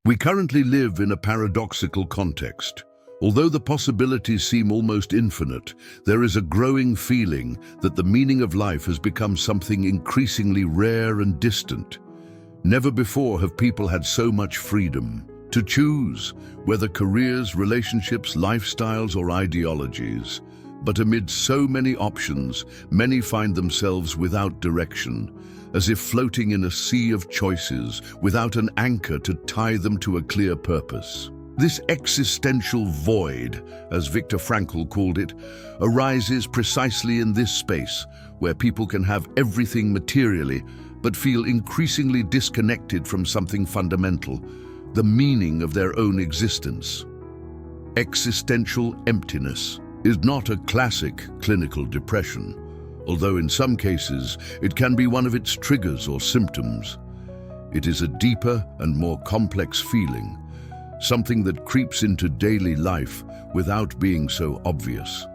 We currently live in a paradoxical context. Although the possibilities seem almost infinite, there is a growing feeling that the meaning of life has become something increasingly rare and distant. Never before have people had so much freedom to choose, whether careers, relationships, lifestyles, or ideologies. But amid so many options, many find themselves without direction, as if floating in a sea of choices, without an anchor to tie them to a clear purpose. This existential void, as Viktor Frankl called it, arises precisely in this space, where people can have everything materially, but feel increasingly disconnected from something fundamental, the meaning of their own existence. Existential emptiness is not a classic clinical depression, although in some cases it can be one of its triggers or symptoms. It is a deeper and more complex feeling, something that creeps into daily life without being so obvious.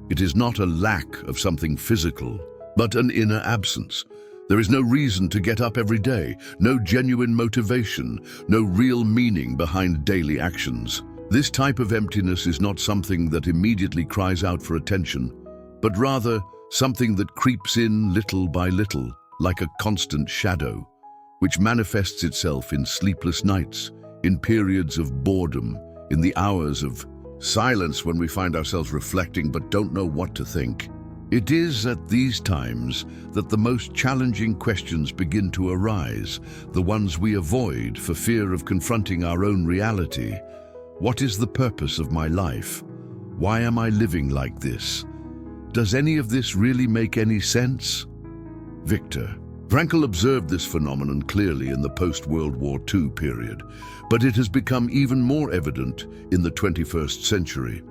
It is not a lack of something physical, but an inner absence. There is no reason to get up every day, no genuine motivation, no real meaning behind daily actions. This type of emptiness is not something that immediately cries out for attention, but rather something that creeps in little by little, like a constant shadow, which manifests itself in sleepless nights, in periods of boredom, in the hours of silence when we find ourselves reflecting but don't know what to think. It is at these times that the most challenging questions begin to arise, the ones we avoid for fear of confronting our own reality. What is the purpose of my life? Why am I living like this? Does any of this really make any sense? Viktor Frankl observed this phenomenon clearly in the post-World War II period, but it has become even more evident in the 21st century.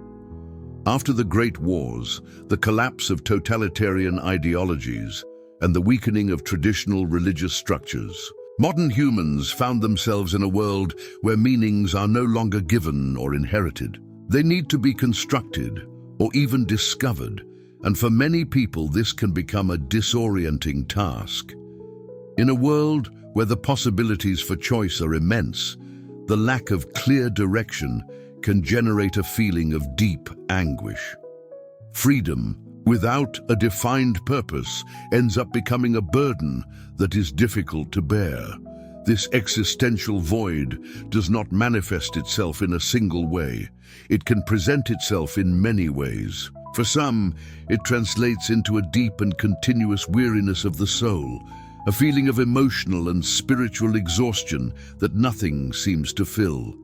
After the Great Wars, the collapse of totalitarian ideologies, and the weakening of traditional religious structures, modern humans found themselves in a world where meanings are no longer given or inherited. They need to be constructed or even discovered, and for many people this can become a disorienting task. In a world where the possibilities for choice are immense, the lack of clear direction can generate a feeling of deep anguish. Freedom, without a defined purpose, ends up becoming a burden that is difficult to bear. This existential void does not manifest itself in a single way. It can present itself in many ways. For some, it translates into a deep and continuous weariness of the soul, a feeling of emotional and spiritual exhaustion that nothing seems to fill.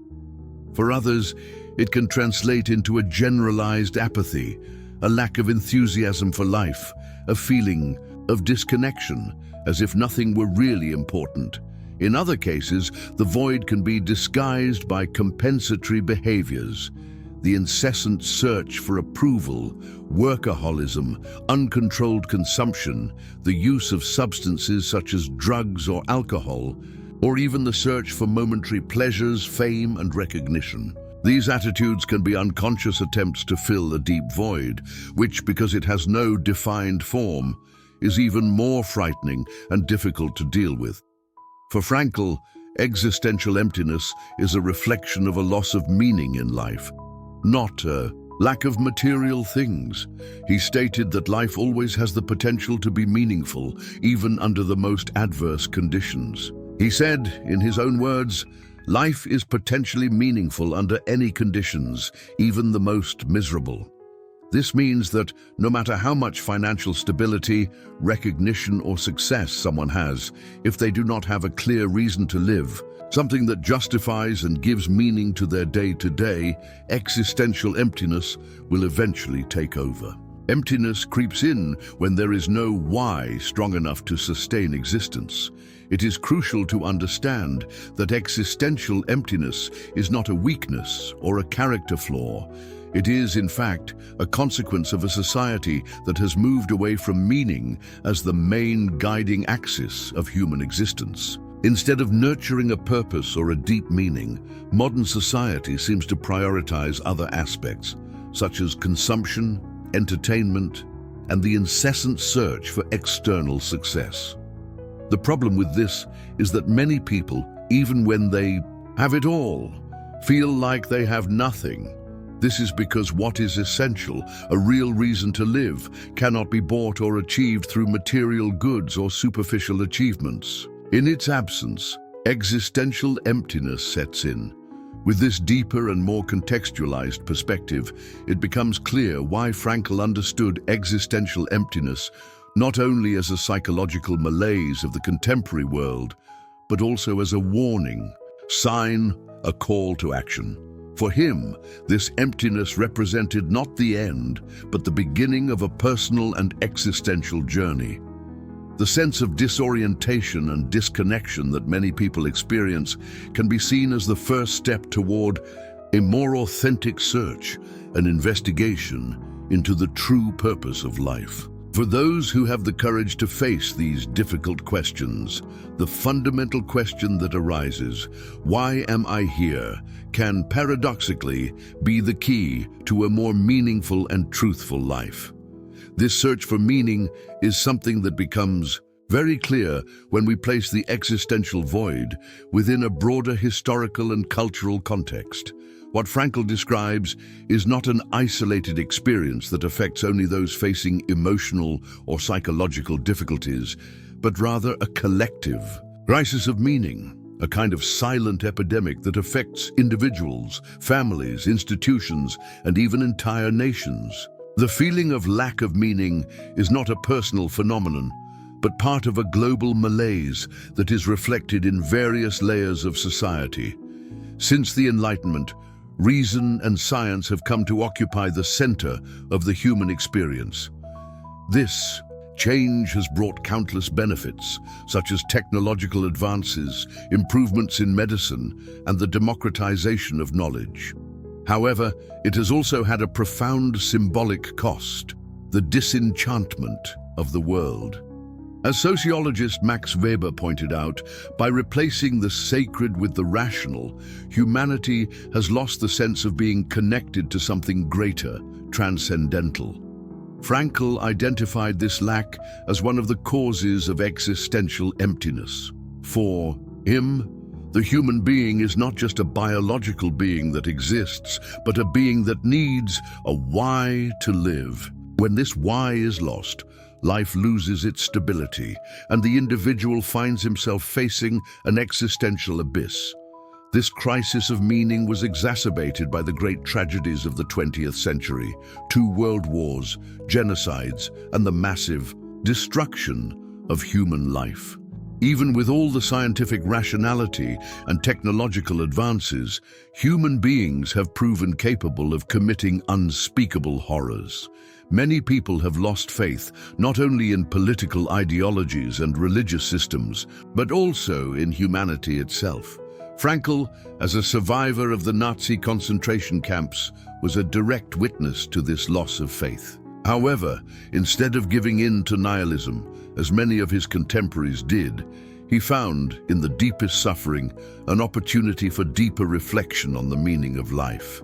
For others, it can translate into a generalized apathy, a lack of enthusiasm for life, a feeling of disconnection, as if nothing were really important. In other cases, the void can be disguised by compensatory behaviors, the incessant search for approval, workaholism, uncontrolled consumption, the use of substances such as drugs or alcohol, or even the search for momentary pleasures, fame, and recognition. These attitudes can be unconscious attempts to fill a deep void, which, because it has no defined form, is even more frightening and difficult to deal with. For Frankl, existential emptiness is a reflection of a loss of meaning in life, not a lack of material things. He stated that life always has the potential to be meaningful, even under the most adverse conditions. He said, in his own words, "Life is potentially meaningful under any conditions, even the most miserable." This means that no matter how much financial stability, recognition, or success someone has, if they do not have a clear reason to live, something that justifies and gives meaning to their day-to-day, existential emptiness will eventually take over. Emptiness creeps in when there is no why strong enough to sustain existence. It is crucial to understand that existential emptiness is not a weakness or a character flaw. It is, in fact, a consequence of a society that has moved away from meaning as the main guiding axis of human existence. Instead of nurturing a purpose or a deep meaning, modern society seems to prioritize other aspects, such as consumption, entertainment, and the incessant search for external success. The problem with this is that many people, even when they have it all, feel like they have nothing. This is because what is essential, a real reason to live, cannot be bought or achieved through material goods or superficial achievements. In its absence, existential emptiness sets in. With this deeper and more contextualized perspective, it becomes clear why Frankl understood existential emptiness not only as a psychological malaise of the contemporary world, but also as a warning, sign, a call to action. For him, this emptiness represented not the end, but the beginning of a personal and existential journey. The sense of disorientation and disconnection that many people experience can be seen as the first step toward a more authentic search, an investigation into the true purpose of life. For those who have the courage to face these difficult questions, the fundamental question that arises, why am I here, can paradoxically be the key to a more meaningful and truthful life. This search for meaning is something that becomes very clear when we place the existential void within a broader historical and cultural context. What Frankl describes is not an isolated experience that affects only those facing emotional or psychological difficulties, but rather a collective crisis of meaning, a kind of silent epidemic that affects individuals, families, institutions, and even entire nations. The feeling of lack of meaning is not a personal phenomenon, but part of a global malaise that is reflected in various layers of society. Since the Enlightenment, reason and science have come to occupy the center of the human experience. This change has brought countless benefits, such as technological advances, improvements in medicine, and the democratization of knowledge. However, it has also had a profound symbolic cost, the disenchantment of the world. As sociologist Max Weber pointed out, by replacing the sacred with the rational, humanity has lost the sense of being connected to something greater, transcendental. Frankl identified this lack as one of the causes of existential emptiness. For him, the human being is not just a biological being that exists, but a being that needs a why to live. When this why is lost, life loses its stability, and the individual finds himself facing an existential abyss. This crisis of meaning was exacerbated by the great tragedies of the 20th century, 2 world wars, genocides, and the massive destruction of human life. Even with all the scientific rationality and technological advances, human beings have proven capable of committing unspeakable horrors. Many people have lost faith not only in political ideologies and religious systems, but also in humanity itself. Frankl, as a survivor of the Nazi concentration camps, was a direct witness to this loss of faith. However, instead of giving in to nihilism, as many of his contemporaries did, he found, in the deepest suffering, an opportunity for deeper reflection on the meaning of life.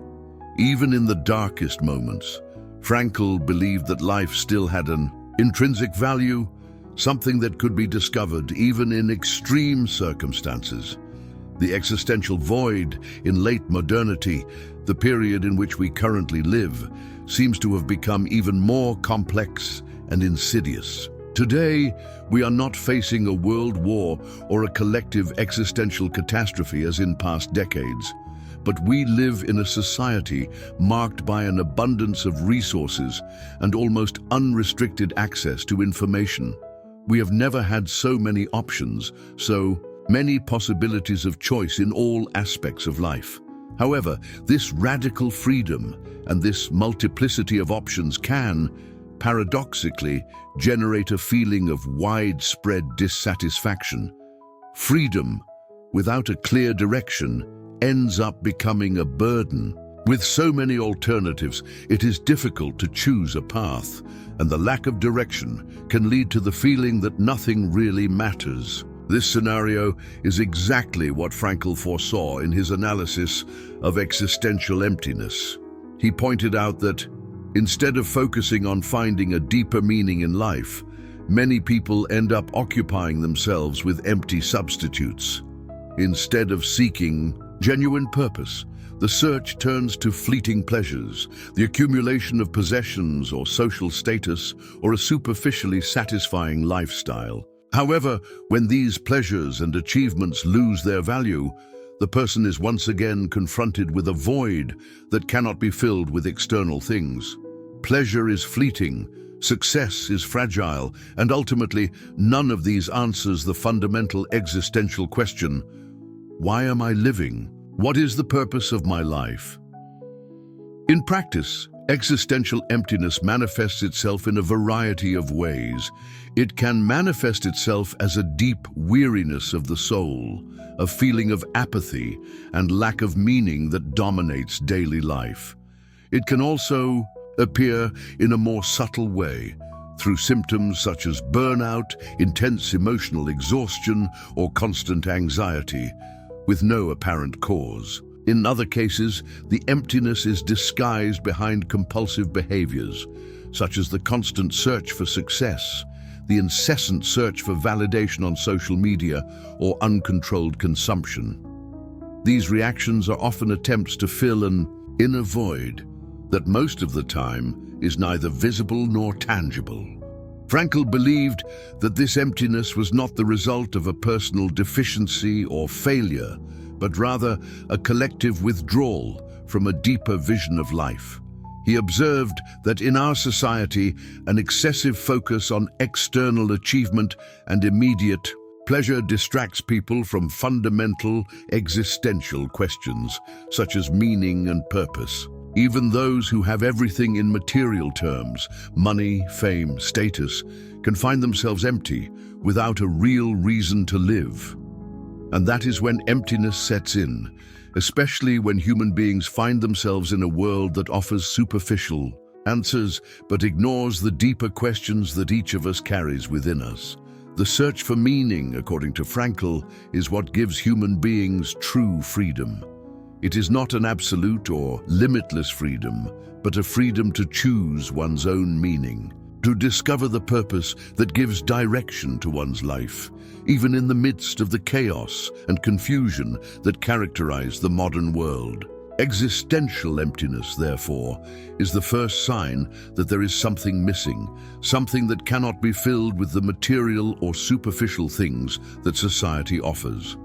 Even in the darkest moments, Frankl believed that life still had an intrinsic value, something that could be discovered even in extreme circumstances. The existential void in late modernity, the period in which we currently live, seems to have become even more complex and insidious. Today, we are not facing a world war or a collective existential catastrophe as in past decades, but we live in a society marked by an abundance of resources and almost unrestricted access to information. We have never had so many options, so many possibilities of choice in all aspects of life. However, this radical freedom and this multiplicity of options can, paradoxically, generate a feeling of widespread dissatisfaction. Freedom, without a clear direction, ends up becoming a burden. With so many alternatives, it is difficult to choose a path, and the lack of direction can lead to the feeling that nothing really matters. This scenario is exactly what Frankl foresaw in his analysis of existential emptiness. He pointed out that, instead of focusing on finding a deeper meaning in life, many people end up occupying themselves with empty substitutes. Instead of seeking genuine purpose. The search turns to fleeting pleasures, the accumulation of possessions or social status, or a superficially satisfying lifestyle. However, when these pleasures and achievements lose their value, the person is once again confronted with a void that cannot be filled with external things. Pleasure is fleeting, success is fragile, and ultimately, none of these answers the fundamental existential question: why am I living? What is the purpose of my life? In practice, existential emptiness manifests itself in a variety of ways. It can manifest itself as a deep weariness of the soul, a feeling of apathy and lack of meaning that dominates daily life. It can also appear in a more subtle way, through symptoms such as burnout, intense emotional exhaustion, or constant anxiety, with no apparent cause. In other cases, the emptiness is disguised behind compulsive behaviors, such as the constant search for success, the incessant search for validation on social media, or uncontrolled consumption. These reactions are often attempts to fill an inner void that most of the time is neither visible nor tangible. Frankl believed that this emptiness was not the result of a personal deficiency or failure, but rather a collective withdrawal from a deeper vision of life. He observed that in our society, an excessive focus on external achievement and immediate pleasure distracts people from fundamental existential questions, such as meaning and purpose. Even those who have everything in material terms, money, fame, status, can find themselves empty without a real reason to live. And that is when emptiness sets in, especially when human beings find themselves in a world that offers superficial answers but ignores the deeper questions that each of us carries within us. The search for meaning, according to Frankl, is what gives human beings true freedom. It is not an absolute or limitless freedom, but a freedom to choose one's own meaning, to discover the purpose that gives direction to one's life, even in the midst of the chaos and confusion that characterize the modern world. Existential emptiness, therefore, is the first sign that there is something missing, something that cannot be filled with the material or superficial things that society offers.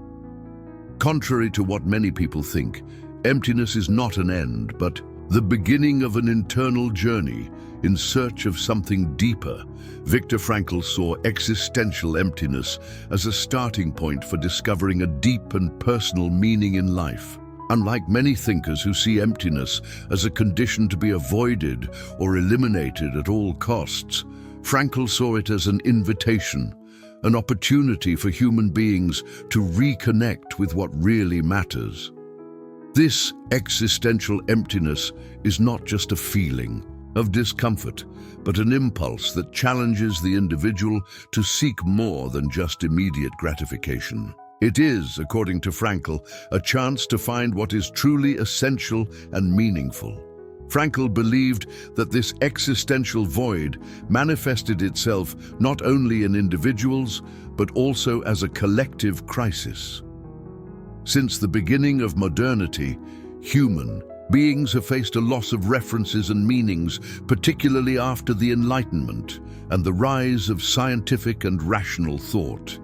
Contrary to what many people think, emptiness is not an end, but the beginning of an internal journey in search of something deeper. Viktor Frankl saw existential emptiness as a starting point for discovering a deep and personal meaning in life. Unlike many thinkers who see emptiness as a condition to be avoided or eliminated at all costs, Frankl saw it as an invitation, an opportunity for human beings to reconnect with what really matters. This existential emptiness is not just a feeling of discomfort, but an impulse that challenges the individual to seek more than just immediate gratification. It is, according to Frankl, a chance to find what is truly essential and meaningful. Frankl believed that this existential void manifested itself not only in individuals, but also as a collective crisis. Since the beginning of modernity, human beings have faced a loss of references and meanings, particularly after the Enlightenment and the rise of scientific and rational thought.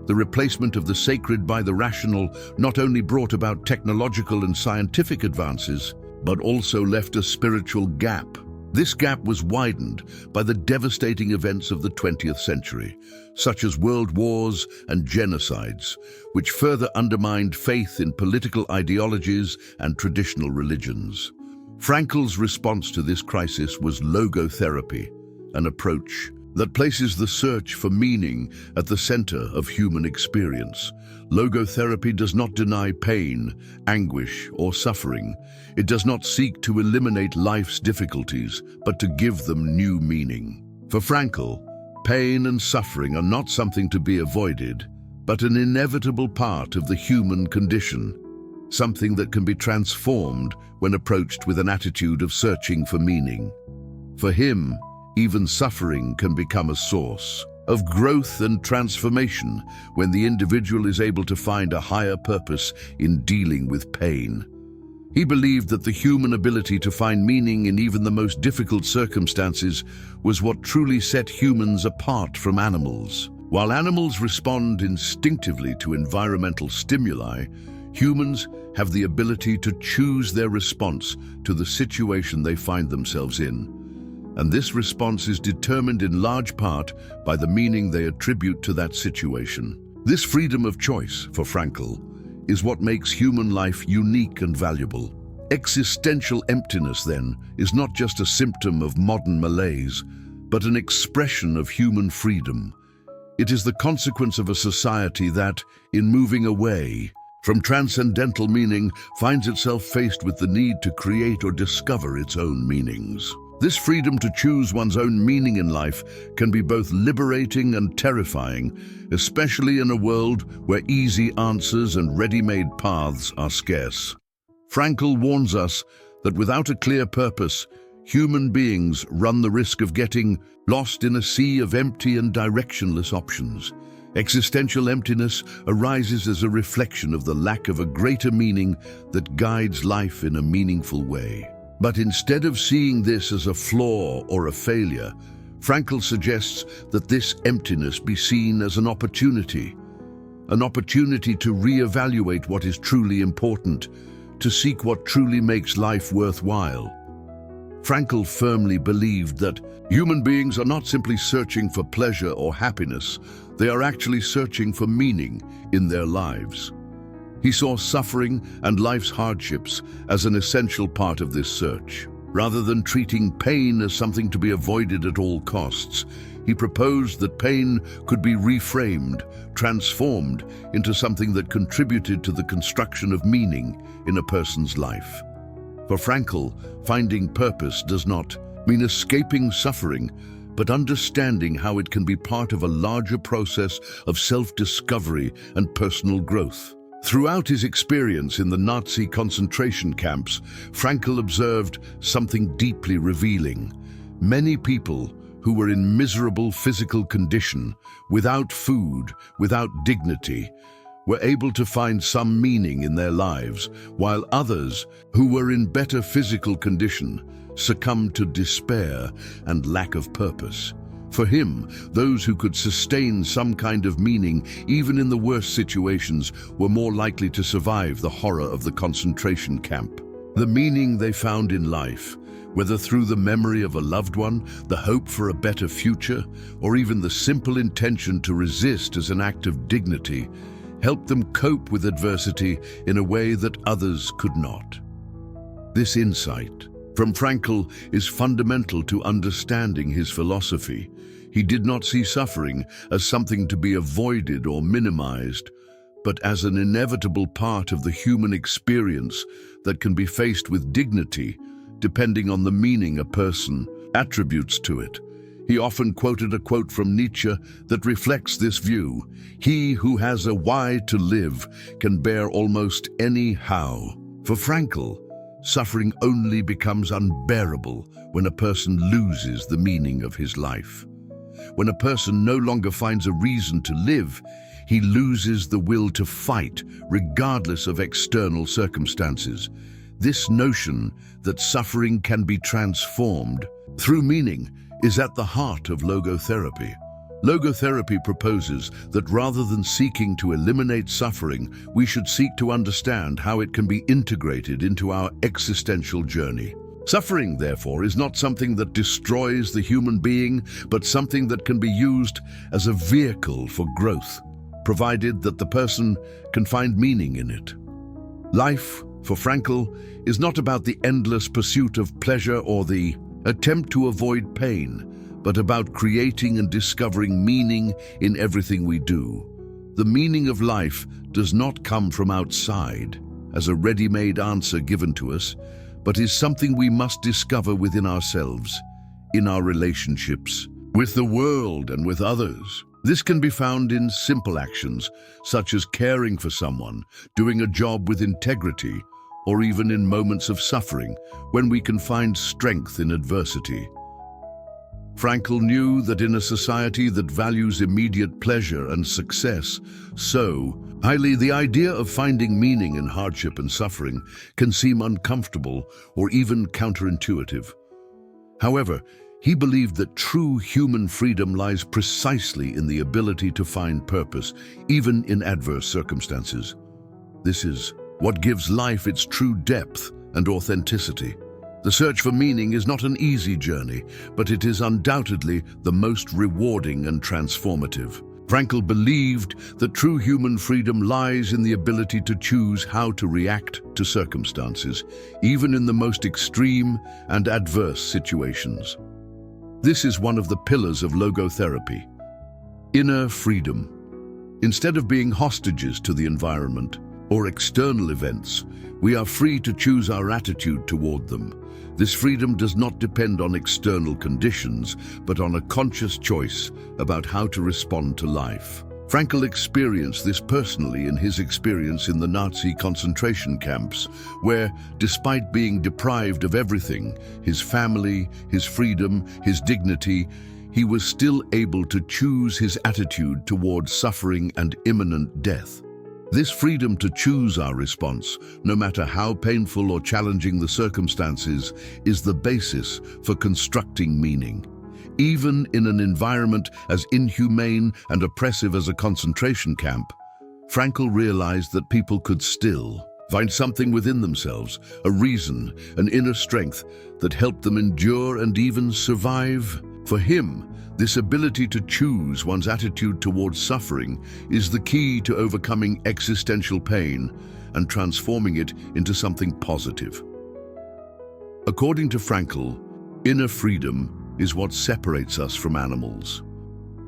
The replacement of the sacred by the rational not only brought about technological and scientific advances, but also left a spiritual gap. This gap was widened by the devastating events of the 20th century, such as world wars and genocides, which further undermined faith in political ideologies and traditional religions. Frankl's response to this crisis was logotherapy, an approach that places the search for meaning at the center of human experience. Logotherapy does not deny pain, anguish, or suffering. It does not seek to eliminate life's difficulties, but to give them new meaning. For Frankl, pain and suffering are not something to be avoided, but an inevitable part of the human condition, something that can be transformed when approached with an attitude of searching for meaning. For him, even suffering can become a source of growth and transformation when the individual is able to find a higher purpose in dealing with pain. He believed that the human ability to find meaning in even the most difficult circumstances was what truly set humans apart from animals. While animals respond instinctively to environmental stimuli, humans have the ability to choose their response to the situation they find themselves in. And this response is determined in large part by the meaning they attribute to that situation. This freedom of choice, for Frankl, is what makes human life unique and valuable. Existential emptiness, then, is not just a symptom of modern malaise, but an expression of human freedom. It is the consequence of a society that, in moving away from transcendental meaning, finds itself faced with the need to create or discover its own meanings. This freedom to choose one's own meaning in life can be both liberating and terrifying, especially in a world where easy answers and ready-made paths are scarce. Frankl warns us that without a clear purpose, human beings run the risk of getting lost in a sea of empty and directionless options. Existential emptiness arises as a reflection of the lack of a greater meaning that guides life in a meaningful way. But instead of seeing this as a flaw or a failure, Frankl suggests that this emptiness be seen as an opportunity to reevaluate what is truly important, to seek what truly makes life worthwhile. Frankl firmly believed that human beings are not simply searching for pleasure or happiness, they are actually searching for meaning in their lives. He saw suffering and life's hardships as an essential part of this search. Rather than treating pain as something to be avoided at all costs, he proposed that pain could be reframed, transformed into something that contributed to the construction of meaning in a person's life. For Frankl, finding purpose does not mean escaping suffering, but understanding how it can be part of a larger process of self-discovery and personal growth. Throughout his experience in the Nazi concentration camps, Frankl observed something deeply revealing. Many people who were in miserable physical condition, without food, without dignity, were able to find some meaning in their lives, while others, who were in better physical condition, succumbed to despair and lack of purpose. For him, those who could sustain some kind of meaning, even in the worst situations, were more likely to survive the horror of the concentration camp. The meaning they found in life, whether through the memory of a loved one, the hope for a better future, or even the simple intention to resist as an act of dignity, helped them cope with adversity in a way that others could not. This insight from Frankl is fundamental to understanding his philosophy. He did not see suffering as something to be avoided or minimized, but as an inevitable part of the human experience that can be faced with dignity, depending on the meaning a person attributes to it. He often quoted a quote from Nietzsche that reflects this view: "He who has a why to live can bear almost any how." For Frankl, suffering only becomes unbearable when a person loses the meaning of his life. When a person no longer finds a reason to live, he loses the will to fight, regardless of external circumstances. This notion that suffering can be transformed through meaning is at the heart of logotherapy. Logotherapy proposes that rather than seeking to eliminate suffering, we should seek to understand how it can be integrated into our existential journey. Suffering, therefore, is not something that destroys the human being, but something that can be used as a vehicle for growth, provided that the person can find meaning in it. Life, for Frankl, is not about the endless pursuit of pleasure or the attempt to avoid pain, but about creating and discovering meaning in everything we do. The meaning of life does not come from outside, as a ready-made answer given to us, but is something we must discover within ourselves, in our relationships, with the world and with others. This can be found in simple actions, such as caring for someone, doing a job with integrity, or even in moments of suffering, when we can find strength in adversity. Frankl knew that in a society that values immediate pleasure and success so highly, the idea of finding meaning in hardship and suffering can seem uncomfortable or even counterintuitive. However, he believed that true human freedom lies precisely in the ability to find purpose, even in adverse circumstances. This is what gives life its true depth and authenticity. The search for meaning is not an easy journey, but it is undoubtedly the most rewarding and transformative. Frankl believed that true human freedom lies in the ability to choose how to react to circumstances, even in the most extreme and adverse situations. This is one of the pillars of logotherapy. Inner freedom. Instead of being hostages to the environment or external events, we are free to choose our attitude toward them. This freedom does not depend on external conditions, but on a conscious choice about how to respond to life. Frankl experienced this personally in his experience in the Nazi concentration camps, where, despite being deprived of everything, his family, his freedom, his dignity, he was still able to choose his attitude towards suffering and imminent death. This freedom to choose our response, no matter how painful or challenging the circumstances, is the basis for constructing meaning. Even in an environment as inhumane and oppressive as a concentration camp, Frankl realized that people could still find something within themselves, a reason, an inner strength that helped them endure and even survive. For him, this ability to choose one's attitude towards suffering is the key to overcoming existential pain and transforming it into something positive. According to Frankl, inner freedom is what separates us from animals.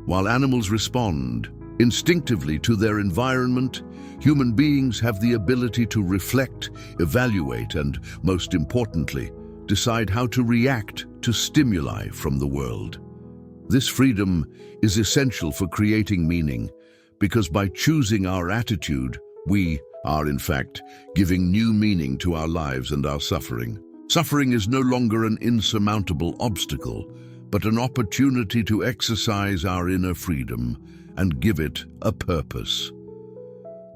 While animals respond instinctively to their environment, human beings have the ability to reflect, evaluate, and, most importantly, decide how to react to stimuli from the world. This freedom is essential for creating meaning, because by choosing our attitude, we are, in fact, giving new meaning to our lives and our suffering. Suffering is no longer an insurmountable obstacle, but an opportunity to exercise our inner freedom and give it a purpose.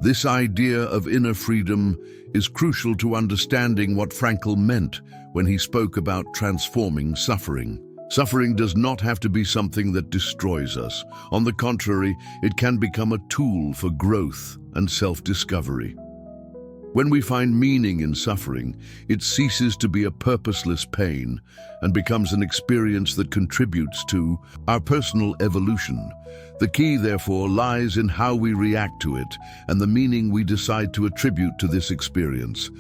This idea of inner freedom is crucial to understanding what Frankl meant when he spoke about transforming suffering. Suffering does not have to be something that destroys us. On the contrary, it can become a tool for growth and self-discovery. When we find meaning in suffering, it ceases to be a purposeless pain and becomes an experience that contributes to our personal evolution. The key, therefore, lies in how we react to it and the meaning we decide to attribute to this experience.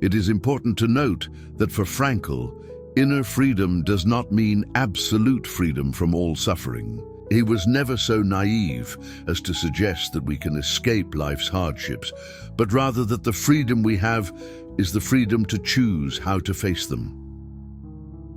It is important to note that for Frankl, inner freedom does not mean absolute freedom from all suffering. He was never so naive as to suggest that we can escape life's hardships, but rather that the freedom we have is the freedom to choose how to face them.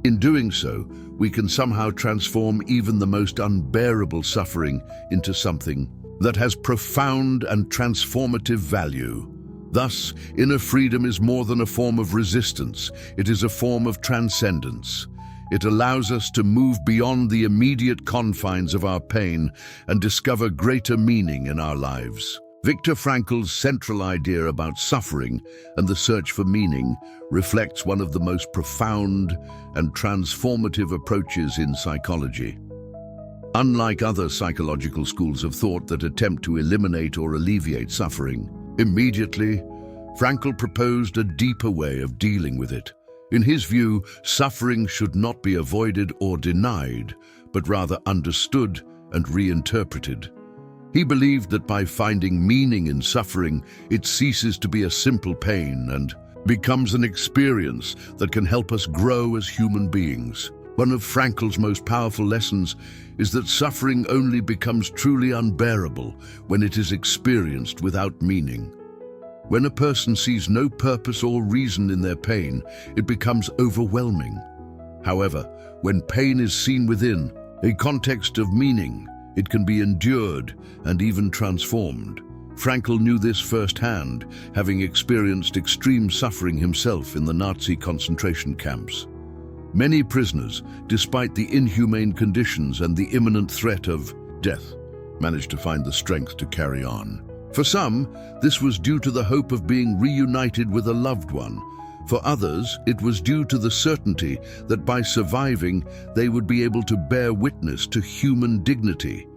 In doing so, we can somehow transform even the most unbearable suffering into something that has profound and transformative value. Thus, inner freedom is more than a form of resistance. It is a form of transcendence. It allows us to move beyond the immediate confines of our pain and discover greater meaning in our lives. Viktor Frankl's central idea about suffering and the search for meaning reflects one of the most profound and transformative approaches in psychology. Unlike other psychological schools of thought that attempt to eliminate or alleviate suffering, immediately, Frankl proposed a deeper way of dealing with it. In his view, suffering should not be avoided or denied, but rather understood and reinterpreted. He believed that by finding meaning in suffering, it ceases to be a simple pain and becomes an experience that can help us grow as human beings. One of Frankl's most powerful lessons is that suffering only becomes truly unbearable when it is experienced without meaning. When a person sees no purpose or reason in their pain, it becomes overwhelming. However, when pain is seen within a context of meaning, it can be endured and even transformed. Frankl knew this firsthand, having experienced extreme suffering himself in the Nazi concentration camps. Many prisoners, despite the inhumane conditions and the imminent threat of death, managed to find the strength to carry on. For some, this was due to the hope of being reunited with a loved one. For others, it was due to the certainty that by surviving, they would be able to bear witness to human dignity.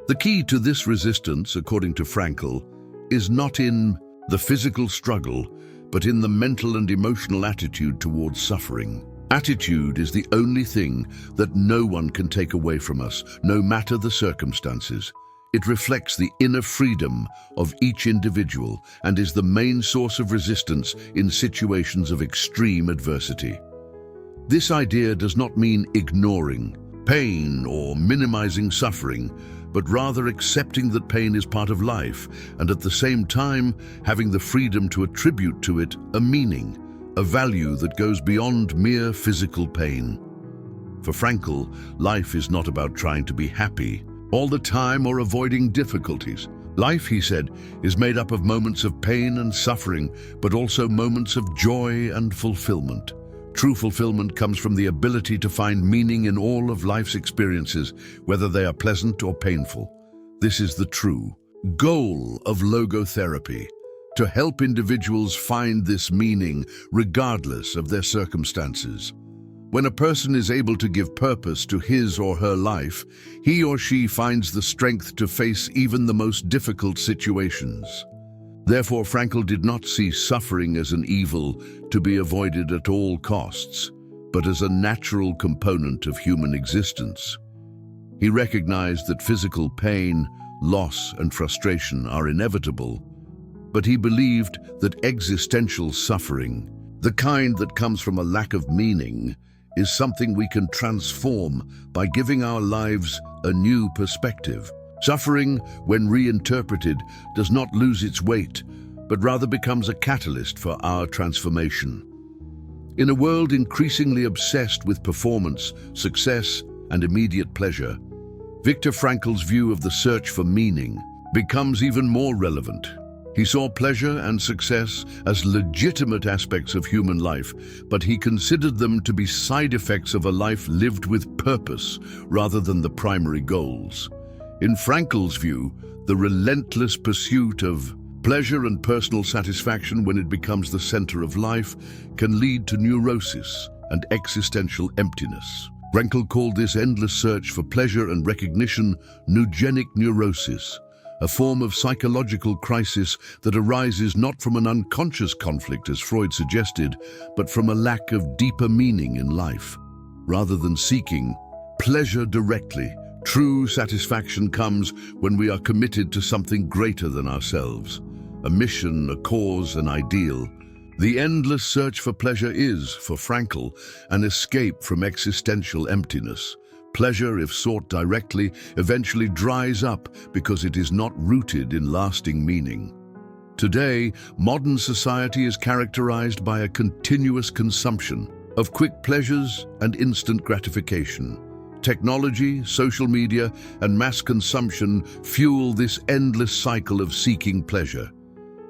The key to this resistance, according to Frankl, is not in the physical struggle, but in the mental and emotional attitude towards suffering. Attitude is the only thing that no one can take away from us, no matter the circumstances. It reflects the inner freedom of each individual and is the main source of resistance in situations of extreme adversity. This idea does not mean ignoring pain or minimizing suffering, but rather accepting that pain is part of life and at the same time having the freedom to attribute to it a meaning, a value that goes beyond mere physical pain. For Frankl, life is not about trying to be happy all the time or avoiding difficulties. Life, he said, is made up of moments of pain and suffering, but also moments of joy and fulfillment. True fulfillment comes from the ability to find meaning in all of life's experiences, whether they are pleasant or painful. This is the true goal of logotherapy, to help individuals find this meaning regardless of their circumstances. When a person is able to give purpose to his or her life, he or she finds the strength to face even the most difficult situations. Therefore, Frankl did not see suffering as an evil to be avoided at all costs, but as a natural component of human existence. He recognized that physical pain, loss, and frustration are inevitable, but he believed that existential suffering, the kind that comes from a lack of meaning, is something we can transform by giving our lives a new perspective. Suffering, when reinterpreted, does not lose its weight, but rather becomes a catalyst for our transformation. In a world increasingly obsessed with performance, success, and immediate pleasure, Viktor Frankl's view of the search for meaning becomes even more relevant. He saw pleasure and success as legitimate aspects of human life, but he considered them to be side effects of a life lived with purpose rather than the primary goals. In Frankl's view, the relentless pursuit of pleasure and personal satisfaction, when it becomes the center of life, can lead to neurosis and existential emptiness. Frankl called this endless search for pleasure and recognition neogenic neurosis, a form of psychological crisis that arises not from an unconscious conflict, as Freud suggested, but from a lack of deeper meaning in life. Rather than seeking pleasure directly, true satisfaction comes when we are committed to something greater than ourselves, a mission, a cause, an ideal. The endless search for pleasure is, for Frankl, an escape from existential emptiness. Pleasure, if sought directly, eventually dries up because it is not rooted in lasting meaning. Today, modern society is characterized by a continuous consumption of quick pleasures and instant gratification. Technology, social media, and mass consumption fuel this endless cycle of seeking pleasure.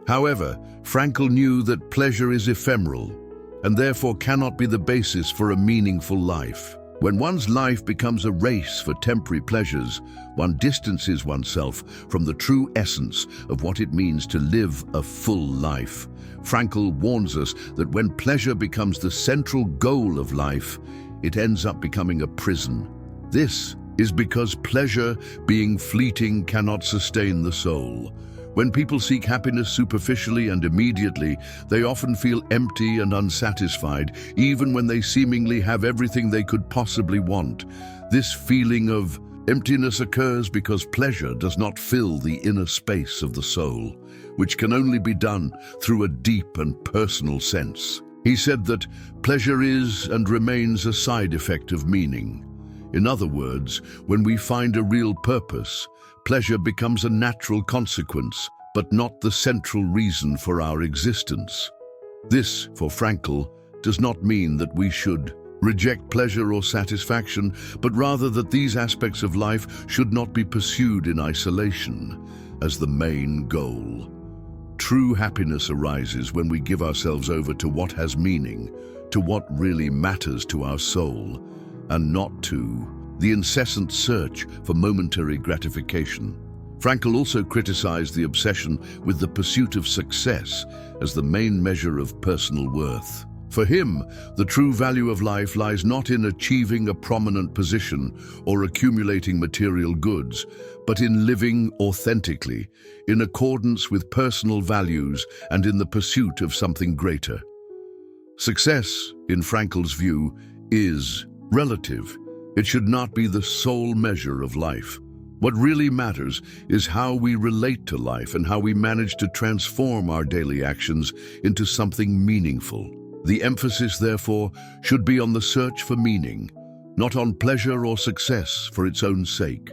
However, Frankl knew that pleasure is ephemeral and therefore cannot be the basis for a meaningful life. When one's life becomes a race for temporary pleasures, one distances oneself from the true essence of what it means to live a full life. Frankl warns us that when pleasure becomes the central goal of life, it ends up becoming a prison. This is because pleasure, being fleeting, cannot sustain the soul. When people seek happiness superficially and immediately, they often feel empty and unsatisfied, even when they seemingly have everything they could possibly want. This feeling of emptiness occurs because pleasure does not fill the inner space of the soul, which can only be done through a deep and personal sense. He said that pleasure is and remains a side effect of meaning. In other words, when we find a real purpose, pleasure becomes a natural consequence, but not the central reason for our existence. This, for Frankl, does not mean that we should reject pleasure or satisfaction, but rather that these aspects of life should not be pursued in isolation as the main goal. true happiness arises when we give ourselves over to what has meaning, to what really matters to our soul, and not to the incessant search for momentary gratification. Frankl also criticized the obsession with the pursuit of success as the main measure of personal worth. For him, the true value of life lies not in achieving a prominent position or accumulating material goods, but in living authentically, in accordance with personal values and in the pursuit of something greater. Success, in Frankl's view, is relative. It should not be the sole measure of life. What really matters is how we relate to life and how we manage to transform our daily actions into something meaningful. The emphasis, therefore, should be on the search for meaning, not on pleasure or success for its own sake.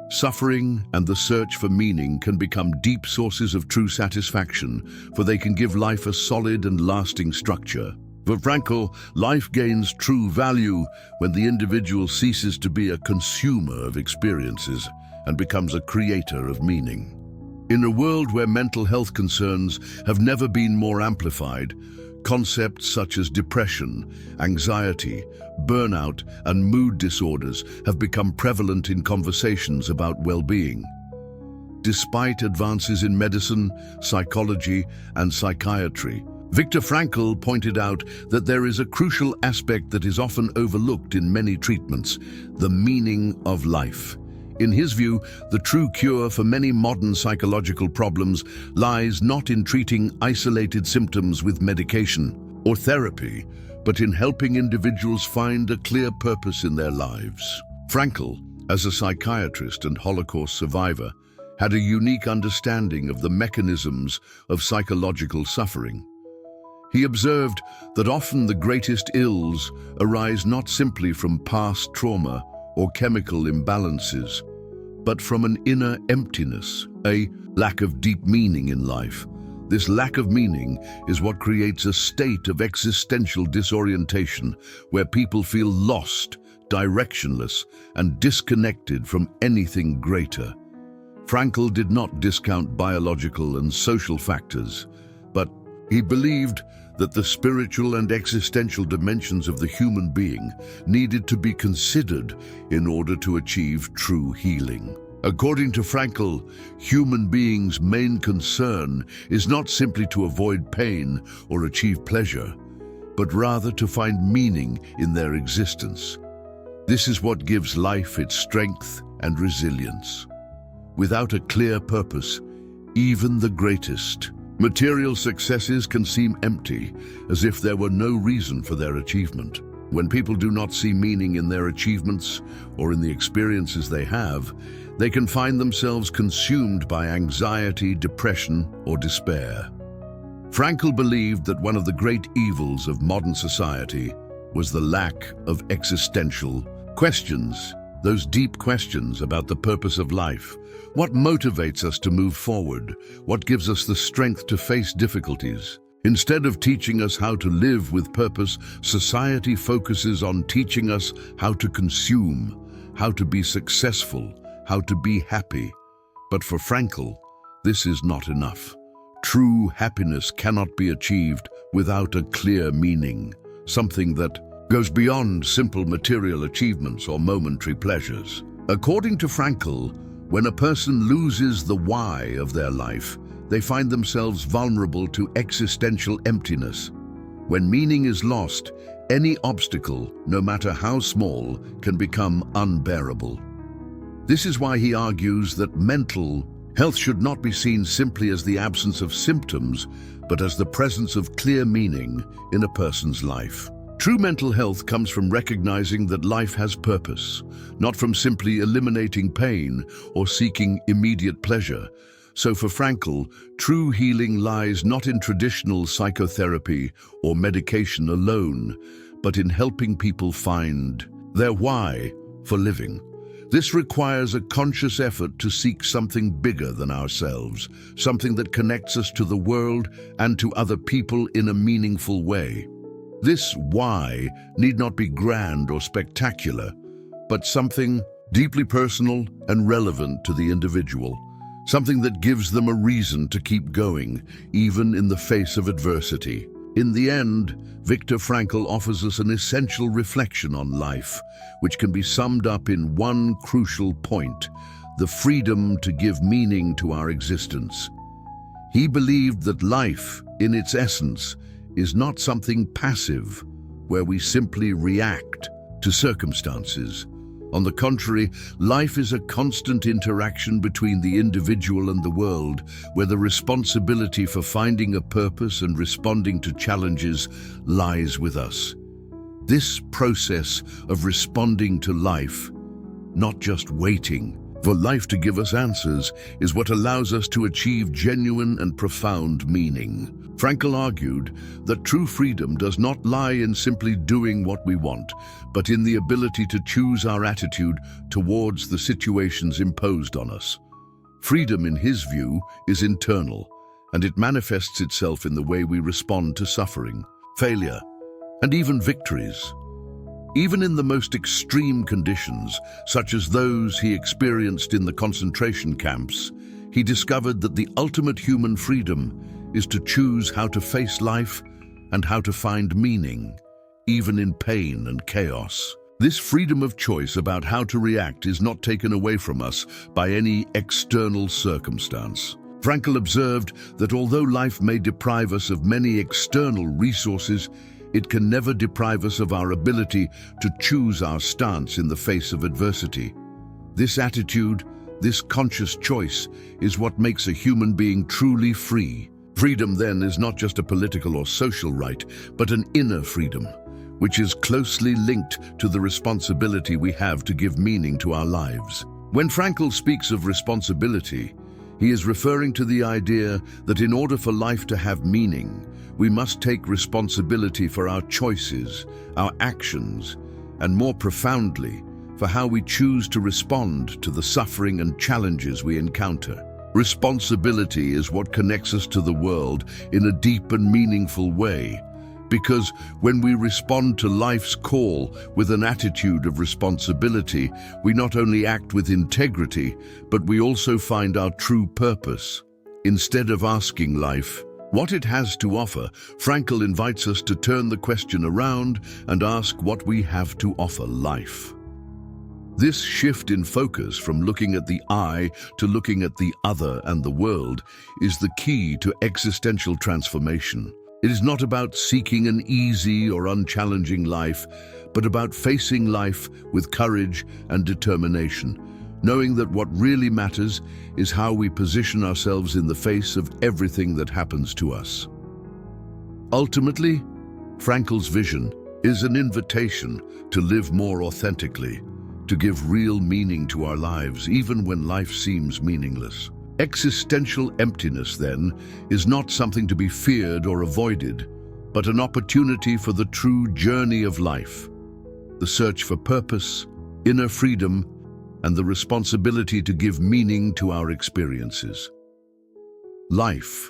Suffering and the search for meaning can become deep sources of true satisfaction, for they can give life a solid and lasting structure. For Frankl, life gains true value when the individual ceases to be a consumer of experiences and becomes a creator of meaning. In a world where mental health concerns have never been more amplified, concepts such as depression, anxiety, burnout, and mood disorders have become prevalent in conversations about well-being. Despite advances in medicine, psychology, and psychiatry, Viktor Frankl pointed out that there is a crucial aspect that is often overlooked in many treatments: the meaning of life. In his view, the true cure for many modern psychological problems lies not in treating isolated symptoms with medication or therapy, but in helping individuals find a clear purpose in their lives. Frankl, as a psychiatrist and Holocaust survivor, had a unique understanding of the mechanisms of psychological suffering. He observed that often the greatest ills arise not simply from past trauma or chemical imbalances, but from an inner emptiness, a lack of deep meaning in life. This lack of meaning is what creates a state of existential disorientation where people feel lost, directionless, and disconnected from anything greater. Frankl did not discount biological and social factors, but he believed that the spiritual and existential dimensions of the human being needed to be considered in order to achieve true healing. According to Frankl, human beings' main concern is not simply to avoid pain or achieve pleasure, but rather to find meaning in their existence. This is what gives life its strength and resilience. Without a clear purpose, even the greatest material successes can seem empty, as if there were no reason for their achievement. When people do not see meaning in their achievements or in the experiences they have, they can find themselves consumed by anxiety, depression, or despair. Frankl believed that one of the great evils of modern society was the lack of existential questions, those deep questions about the purpose of life. What motivates us to move forward? What gives us the strength to face difficulties? Instead of teaching us how to live with purpose, society focuses on teaching us how to consume, how to be successful, how to be happy. But for Frankl, this is not enough. True happiness cannot be achieved without a clear meaning, something that goes beyond simple material achievements or momentary pleasures. According to Frankl, when a person loses the why of their life, they find themselves vulnerable to existential emptiness. When meaning is lost, any obstacle, no matter how small, can become unbearable. This is why he argues that mental health should not be seen simply as the absence of symptoms, but as the presence of clear meaning in a person's life. True mental health comes from recognizing that life has purpose, not from simply eliminating pain or seeking immediate pleasure. So for Frankl, true healing lies not in traditional psychotherapy or medication alone, but in helping people find their why for living. This requires a conscious effort to seek something bigger than ourselves, something that connects us to the world and to other people in a meaningful way. This why need not be grand or spectacular, but something deeply personal and relevant to the individual. something that gives them a reason to keep going, even in the face of adversity. In the end, Viktor Frankl offers us an essential reflection on life, which can be summed up in one crucial point: the freedom to give meaning to our existence. He believed that life, in its essence, is not something passive, where we simply react to circumstances. On the contrary, life is a constant interaction between the individual and the world, where the responsibility for finding a purpose and responding to challenges lies with us. This process of responding to life, not just waiting for life to give us answers, is what allows us to achieve genuine and profound meaning. Frankl argued that true freedom does not lie in simply doing what we want, but in the ability to choose our attitude towards the situations imposed on us. Freedom, in his view, is internal, and it manifests itself in the way we respond to suffering, failure, and even victories. Even in the most extreme conditions, such as those he experienced in the concentration camps, he discovered that the ultimate human freedom is to choose how to face life and how to find meaning, even in pain and chaos. This freedom of choice about how to react is not taken away from us by any external circumstance. Frankl observed that although life may deprive us of many external resources, it can never deprive us of our ability to choose our stance in the face of adversity. This attitude, this conscious choice, is what makes a human being truly free. Freedom, then, is not just a political or social right, but an inner freedom, which is closely linked to the responsibility we have to give meaning to our lives. When Frankl speaks of responsibility, he is referring to the idea that in order for life to have meaning, we must take responsibility for our choices, our actions, and more profoundly, for how we choose to respond to the suffering and challenges we encounter. Responsibility is what connects us to the world in a deep and meaningful way, because when we respond to life's call with an attitude of responsibility, we not only act with integrity, but we also find our true purpose. Instead of asking life what it has to offer, Frankl invites us to turn the question around and ask what we have to offer life. This shift in focus from looking at the I to looking at the other and the world is the key to existential transformation. It is not about seeking an easy or unchallenging life, but about facing life with courage and determination, knowing that what really matters is how we position ourselves in the face of everything that happens to us. Ultimately, Frankl's vision is an invitation to live more authentically, to give real meaning to our lives, even when life seems meaningless. Existential emptiness, then, is not something to be feared or avoided, but an opportunity for the true journey of life, the search for purpose, inner freedom, and the responsibility to give meaning to our experiences. Life,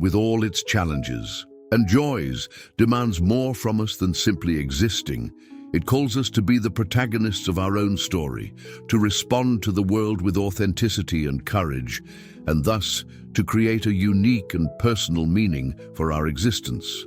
with all its challenges and joys, demands more from us than simply existing. It calls us to be the protagonists of our own story, to respond to the world with authenticity and courage, and thus to create a unique and personal meaning for our existence.